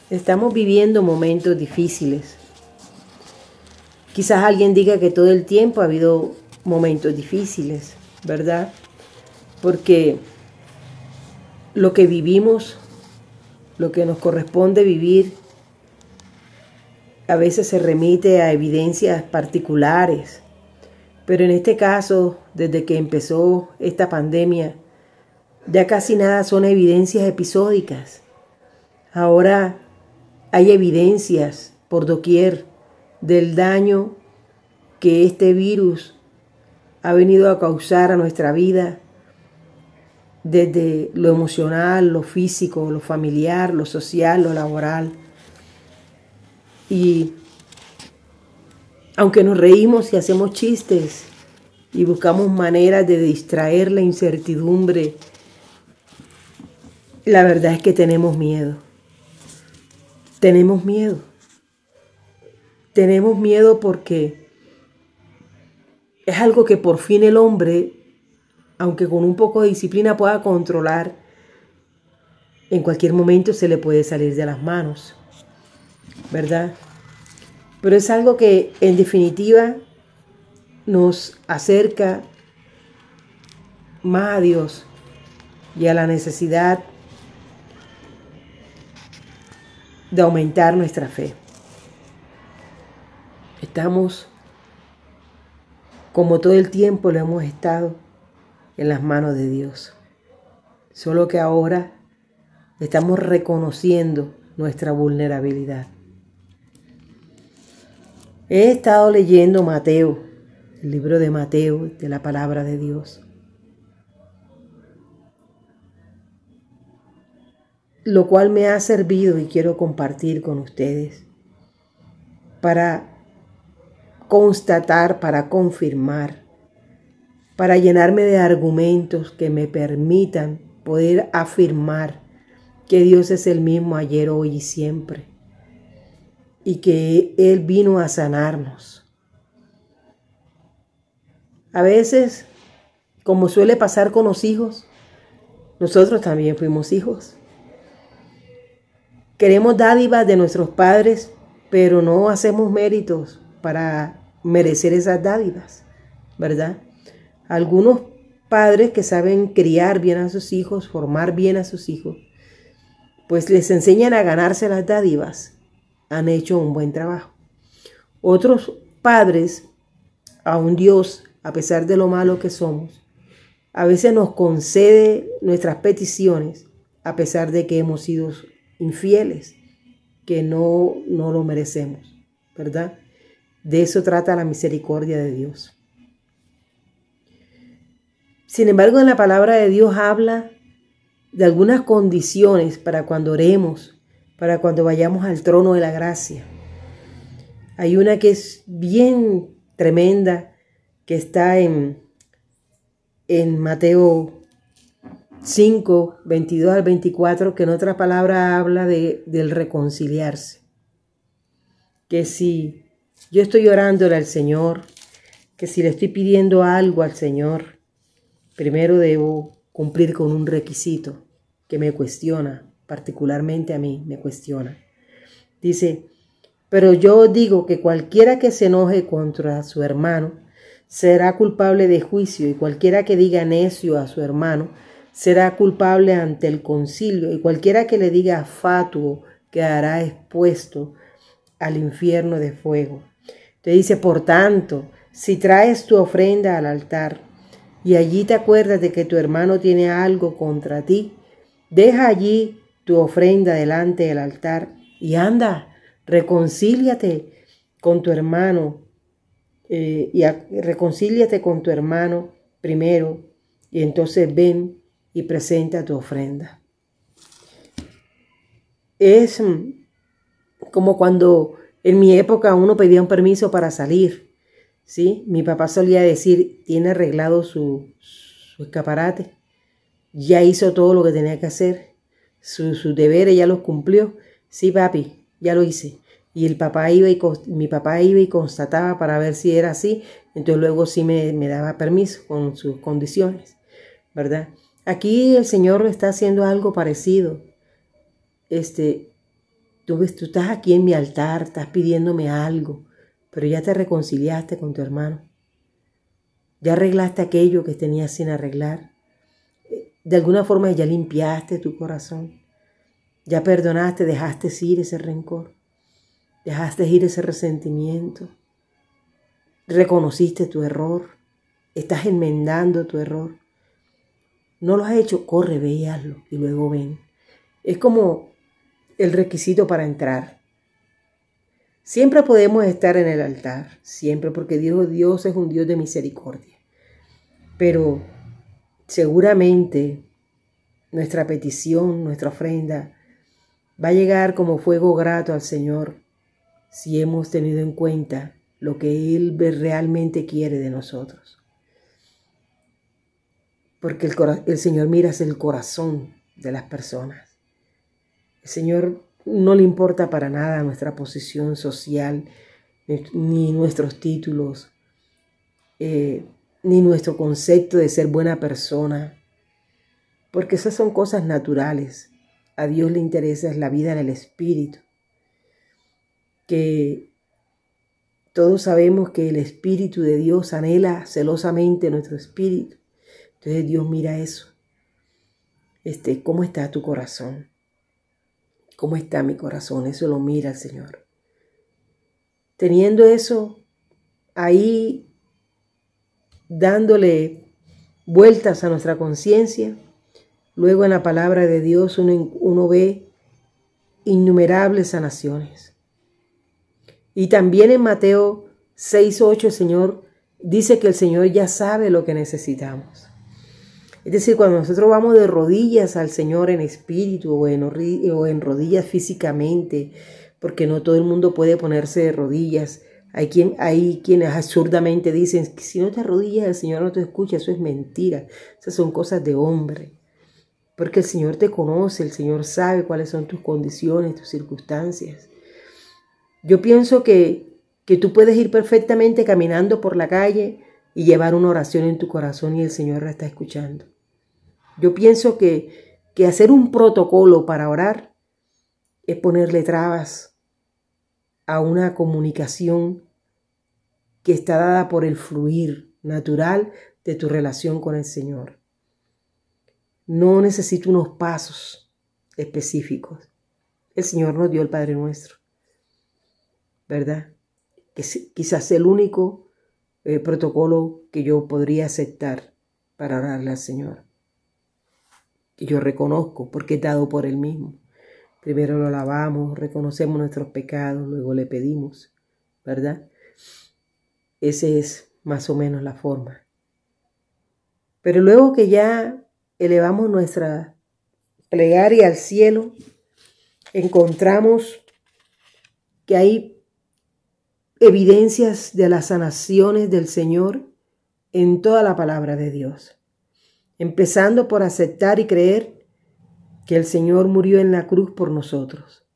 Estamos viviendo momentos difíciles. Quizás alguien diga que todo el tiempo ha habido momentos difíciles, ¿verdad? Porque lo que vivimos, lo que nos corresponde vivir, a veces se remite a evidencias particulares. Pero en este caso, desde que empezó esta pandemia, ya casi nada son evidencias episódicas. Ahora hay evidencias por doquier del daño que este virus ha venido a causar a nuestra vida, desde lo emocional, lo físico, lo familiar, lo social, lo laboral. Y aunque nos reímos y hacemos chistes y buscamos maneras de distraer la incertidumbre, la verdad es que tenemos miedo. Tenemos miedo. Tenemos miedo porque es algo que por fin el hombre, aunque con un poco de disciplina pueda controlar, en cualquier momento se le puede salir de las manos, ¿verdad? Pero es algo que en definitiva nos acerca más a Dios y a la necesidad de aumentar nuestra fe. Estamos, como todo el tiempo lo hemos estado, en las manos de Dios. Solo que ahora estamos reconociendo nuestra vulnerabilidad. He estado leyendo Mateo, el libro de Mateo, de la palabra de Dios, lo cual me ha servido y quiero compartir con ustedes para constatar, para confirmar, para llenarme de argumentos que me permitan poder afirmar que Dios es el mismo ayer, hoy y siempre, y que Él vino a sanarnos. A veces, como suele pasar con los hijos, nosotros también fuimos hijos. Queremos dádivas de nuestros padres, pero no hacemos méritos para merecer esas dádivas, ¿verdad? Algunos padres que saben criar bien a sus hijos, formar bien a sus hijos, pues les enseñan a ganarse las dádivas. Han hecho un buen trabajo. Otros padres, aun Dios, a pesar de lo malo que somos, a veces nos concede nuestras peticiones, a pesar de que hemos sido infieles, que no lo merecemos, ¿verdad? De eso trata la misericordia de Dios. Sin embargo, en la palabra de Dios habla de algunas condiciones para cuando oremos, para cuando vayamos al trono de la gracia. Hay una que es bien tremenda, que está en Mateo 5, 22 al 24, que en otra palabra habla del reconciliarse. Que si yo estoy orándole al Señor, que si le estoy pidiendo algo al Señor, primero debo cumplir con un requisito que me cuestiona, particularmente a mí me cuestiona. Dice, pero yo digo que cualquiera que se enoje contra su hermano será culpable de juicio, y cualquiera que diga necio a su hermano será culpable ante el concilio, y cualquiera que le diga fatuo quedará expuesto al infierno de fuego. Te dice, por tanto, si traes tu ofrenda al altar y allí te acuerdas de que tu hermano tiene algo contra ti, deja allí tu ofrenda delante del altar y anda, reconcíliate con tu hermano reconcíliate con tu hermano primero, y entonces ven y presenta tu ofrenda. Es como cuando en mi época uno pedía un permiso para salir, ¿sí? Mi papá solía decir, tiene arreglado su escaparate, ya hizo todo lo que tenía que hacer, sus deberes ya los cumplió. Sí, papi, ya lo hice. Y mi papá iba y constataba para ver si era así, entonces luego sí me daba permiso con sus condiciones, ¿verdad? Aquí el Señor está haciendo algo parecido. Tú estás aquí en mi altar, estás pidiéndome algo, pero ya te reconciliaste con tu hermano. Ya arreglaste aquello que tenías sin arreglar. De alguna forma ya limpiaste tu corazón. Ya perdonaste, dejaste ir ese rencor. Dejaste ir ese resentimiento. Reconociste tu error. Estás enmendando tu error. No lo has hecho, corre, ve y hazlo. Y luego ven. Es como el requisito para entrar. Siempre podemos estar en el altar. Siempre, porque Dios es un Dios de misericordia. Pero seguramente nuestra petición, nuestra ofrenda, va a llegar como fuego grato al Señor si hemos tenido en cuenta lo que Él realmente quiere de nosotros. Porque el Señor mira hacia el corazón de las personas. El Señor no le importa para nada nuestra posición social, ni nuestros títulos, ni nuestro concepto de ser buena persona, porque esas son cosas naturales. A Dios le interesa es la vida en el Espíritu, que todos sabemos que el Espíritu de Dios anhela celosamente nuestro espíritu. Entonces Dios mira eso. ¿Cómo está tu corazón? ¿Cómo está mi corazón? Eso lo mira el Señor. Teniendo eso ahí, dándole vueltas a nuestra conciencia, luego en la palabra de Dios uno ve innumerables sanaciones. Y también en Mateo 6:8 el Señor dice que el Señor ya sabe lo que necesitamos. Es decir, cuando nosotros vamos de rodillas al Señor en espíritu o en rodillas físicamente, porque no todo el mundo puede ponerse de rodillas. Hay quienes absurdamente dicen que si no te arrodillas el Señor no te escucha. Eso es mentira. Esas son cosas de hombre. Porque el Señor te conoce, el Señor sabe cuáles son tus condiciones, tus circunstancias. Yo pienso que tú puedes ir perfectamente caminando por la calle y llevar una oración en tu corazón y el Señor la está escuchando. Yo pienso que hacer un protocolo para orar es ponerle trabas a una comunicación que está dada por el fluir natural de tu relación con el Señor. No necesito unos pasos específicos. El Señor nos dio el Padre Nuestro, ¿verdad? Que es quizás el único protocolo que yo podría aceptar para orarle al Señor. Que yo reconozco porque es dado por Él mismo. Primero lo alabamos, reconocemos nuestros pecados, luego le pedimos, ¿verdad? Esa es más o menos la forma. Pero luego que ya elevamos nuestra plegaria al cielo, encontramos que hay evidencias de las sanaciones del Señor en toda la palabra de Dios. Empezando por aceptar y creer que el Señor murió en la cruz por nosotros.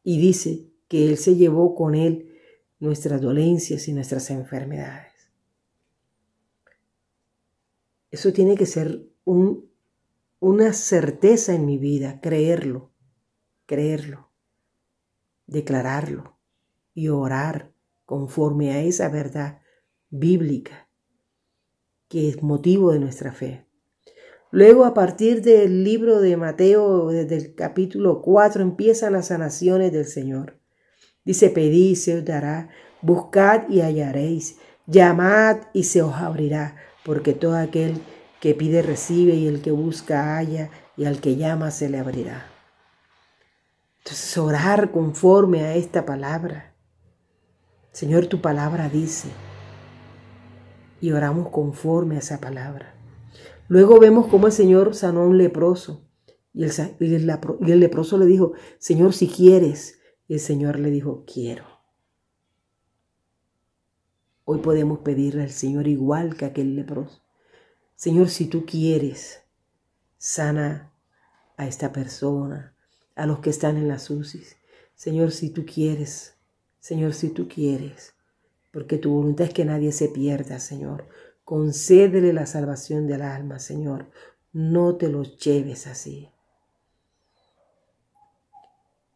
Y dice que Él se llevó con Él nuestras dolencias y nuestras enfermedades. Eso tiene que ser una certeza en mi vida, creerlo, declararlo y orar conforme a esa verdad bíblica que es motivo de nuestra fe. Luego, a partir del libro de Mateo, desde el capítulo 4, empiezan las sanaciones del Señor. Dice, pedid y se os dará, buscad y hallaréis, llamad y se os abrirá, porque todo aquel que pide recibe y el que busca halla y al que llama se le abrirá. Entonces, orar conforme a esta palabra. Señor, tu palabra dice, y oramos conforme a esa palabra. Luego vemos cómo el Señor sanó a un leproso y el leproso le dijo, Señor, si quieres. Y el Señor le dijo, quiero. Hoy podemos pedirle al Señor igual que aquel leproso. Señor, si tú quieres, sana a esta persona, a los que están en las UCIs. Señor, si tú quieres, porque tu voluntad es que nadie se pierda, Señor. Concédele la salvación del alma, Señor. No te los lleves así.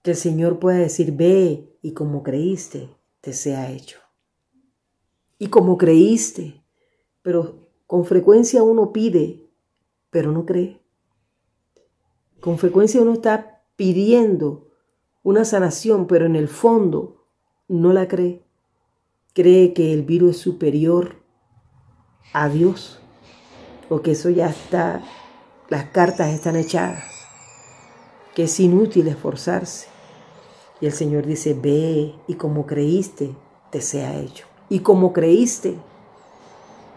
Que el Señor pueda decir, ve y como creíste, te sea hecho. Y como creíste, pero con frecuencia uno pide, pero no cree. Con frecuencia uno está pidiendo una sanación, pero en el fondo no la cree. Cree que el virus es superior a Dios, o que eso ya está, las cartas están echadas, que es inútil esforzarse. Y el Señor dice, ve y como creíste, te sea hecho. Y como creíste,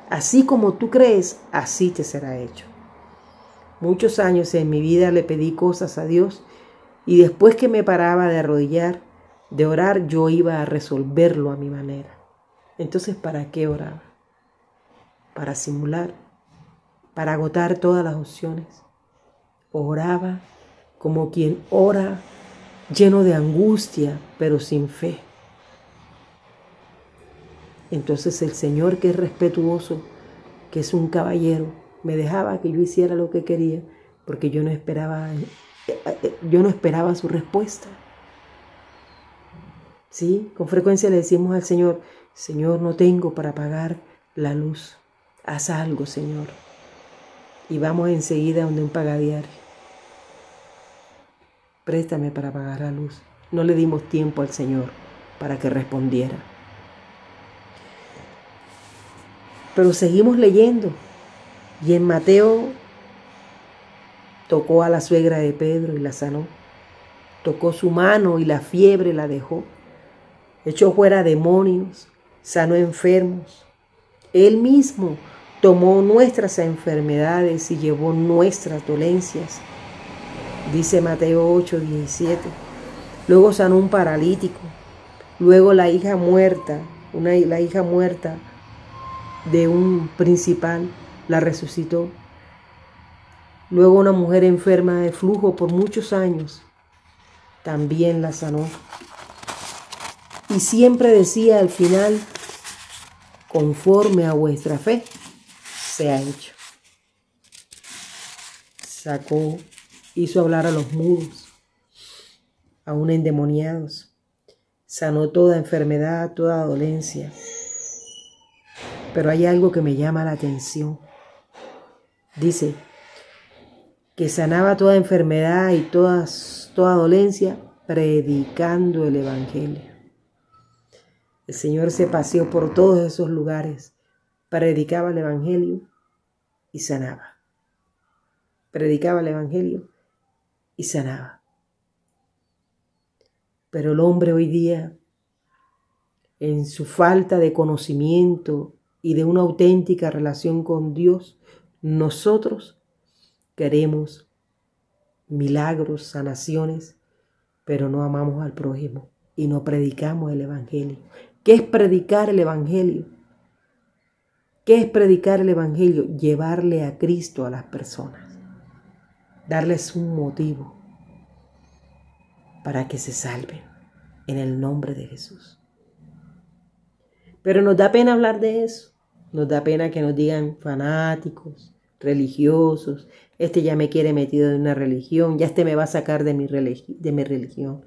así como tú crees, así te será hecho. Muchos años en mi vida le pedí cosas a Dios y después que me paraba de arrodillar, de orar, yo iba a resolverlo a mi manera. Entonces, ¿para qué oraba? Para simular, para agotar todas las opciones. Oraba como quien ora lleno de angustia, pero sin fe. Entonces el Señor, que es respetuoso, que es un caballero, me dejaba que yo hiciera lo que quería, porque yo no esperaba su respuesta. ¿Sí? Con frecuencia le decimos al Señor, Señor, no tengo para pagar la luz. Haz algo, Señor. Y vamos enseguida donde un pagadiario. Préstame para pagar la luz. No le dimos tiempo al Señor para que respondiera. Pero seguimos leyendo. Y en Mateo tocó a la suegra de Pedro y la sanó. Tocó su mano y la fiebre la dejó. Echó fuera demonios, sanó enfermos. Él mismo tomó nuestras enfermedades y llevó nuestras dolencias. Dice Mateo 8:17. Luego sanó un paralítico. Luego la hija muerta de un principal, la resucitó. Luego una mujer enferma de flujo por muchos años, también la sanó. Y siempre decía al final, conforme a vuestra fe, sea hecho. Hizo hablar a los mudos, aún endemoniados. Sanó toda enfermedad, toda dolencia. Pero hay algo que me llama la atención. Dice que sanaba toda enfermedad y toda dolencia predicando el Evangelio. El Señor se paseó por todos esos lugares, predicaba el Evangelio y sanaba. Predicaba el Evangelio y sanaba. Pero el hombre hoy día, en su falta de conocimiento y de una auténtica relación con Dios, nosotros queremos milagros, sanaciones, pero no amamos al prójimo y no predicamos el Evangelio. ¿Qué es predicar el Evangelio? ¿Qué es predicar el Evangelio? Llevarle a Cristo a las personas, darles un motivo para que se salven en el nombre de Jesús. Pero nos da pena hablar de eso. Nos da pena que nos digan fanáticos, religiosos. Este ya me quiere metido en una religión. Ya este me va a sacar de mi religión.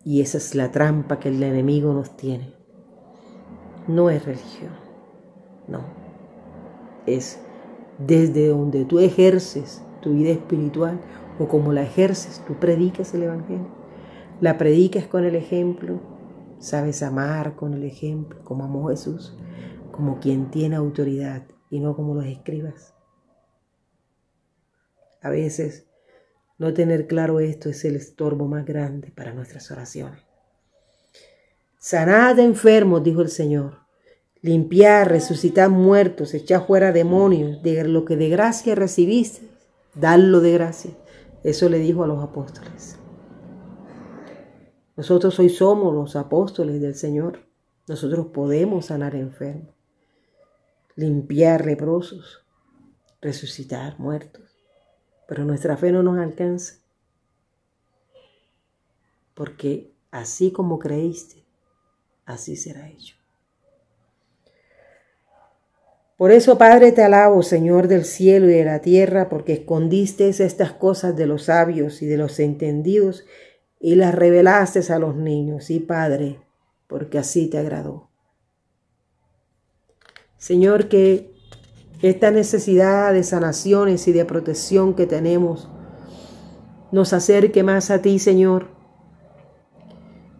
Y esa es la trampa que el enemigo nos tiene. No es religión. No. Es desde donde tú ejerces tu vida espiritual o como la ejerces, tú predicas el Evangelio. La predicas con el ejemplo. Sabes amar con el ejemplo, como amó Jesús, como quien tiene autoridad y no como los escribas. A veces no tener claro esto es el estorbo más grande para nuestras oraciones. Sanad enfermos, dijo el Señor. Limpiar, resucitar muertos, echar fuera demonios. De lo que de gracia recibiste, dadlo de gracia. Eso le dijo a los apóstoles. Nosotros hoy somos los apóstoles del Señor. Nosotros podemos sanar enfermos, limpiar leprosos, resucitar muertos. Pero nuestra fe no nos alcanza. Porque así como creíste, así será hecho. Por eso, Padre, te alabo, Señor del cielo y de la tierra, porque escondiste estas cosas de los sabios y de los entendidos y las revelaste a los niños. Sí, Padre, porque así te agradó. Señor, que esta necesidad de sanaciones y de protección que tenemos nos acerque más a ti, Señor.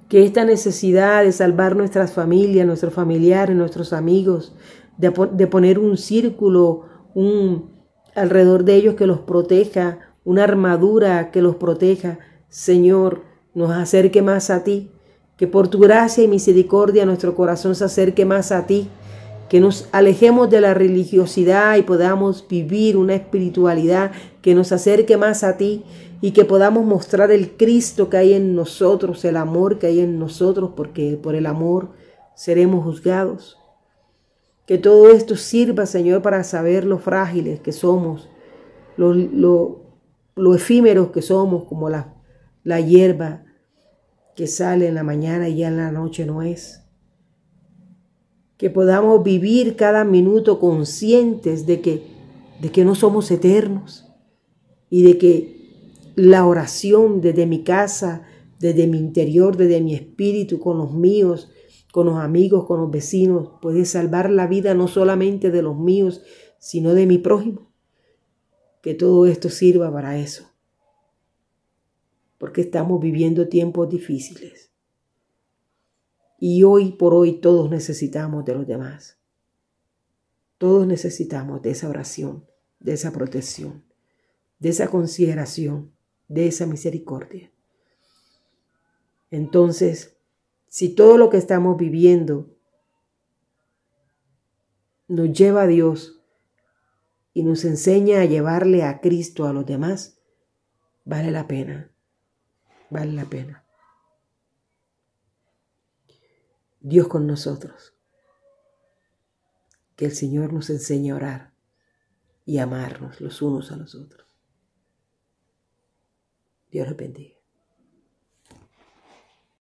Que esta necesidad de salvar nuestras familias, nuestros familiares, nuestros amigos, de poner un círculo alrededor de ellos que los proteja, una armadura que los proteja, Señor, nos acerque más a ti. Que por tu gracia y misericordia nuestro corazón se acerque más a ti. Que nos alejemos de la religiosidad y podamos vivir una espiritualidad que nos acerque más a ti y que podamos mostrar el Cristo que hay en nosotros, el amor que hay en nosotros, porque por el amor seremos juzgados. Que todo esto sirva, Señor, para saber lo frágiles que somos, lo efímeros que somos, como la hierba que sale en la mañana y ya en la noche no es. Que podamos vivir cada minuto conscientes de que no somos eternos y de que la oración desde mi casa, desde mi interior, desde mi espíritu, con los míos, con los amigos, con los vecinos, puede salvar la vida no solamente de los míos, sino de mi prójimo. Que todo esto sirva para eso, porque estamos viviendo tiempos difíciles. Y hoy por hoy todos necesitamos de los demás. Todos necesitamos de esa oración, de esa protección, de esa consideración, de esa misericordia. Entonces, si todo lo que estamos viviendo nos lleva a Dios y nos enseña a llevarle a Cristo a los demás, vale la pena, vale la pena. Dios con nosotros. Que el Señor nos enseñe a orar y amarnos los unos a los otros. Dios los bendiga.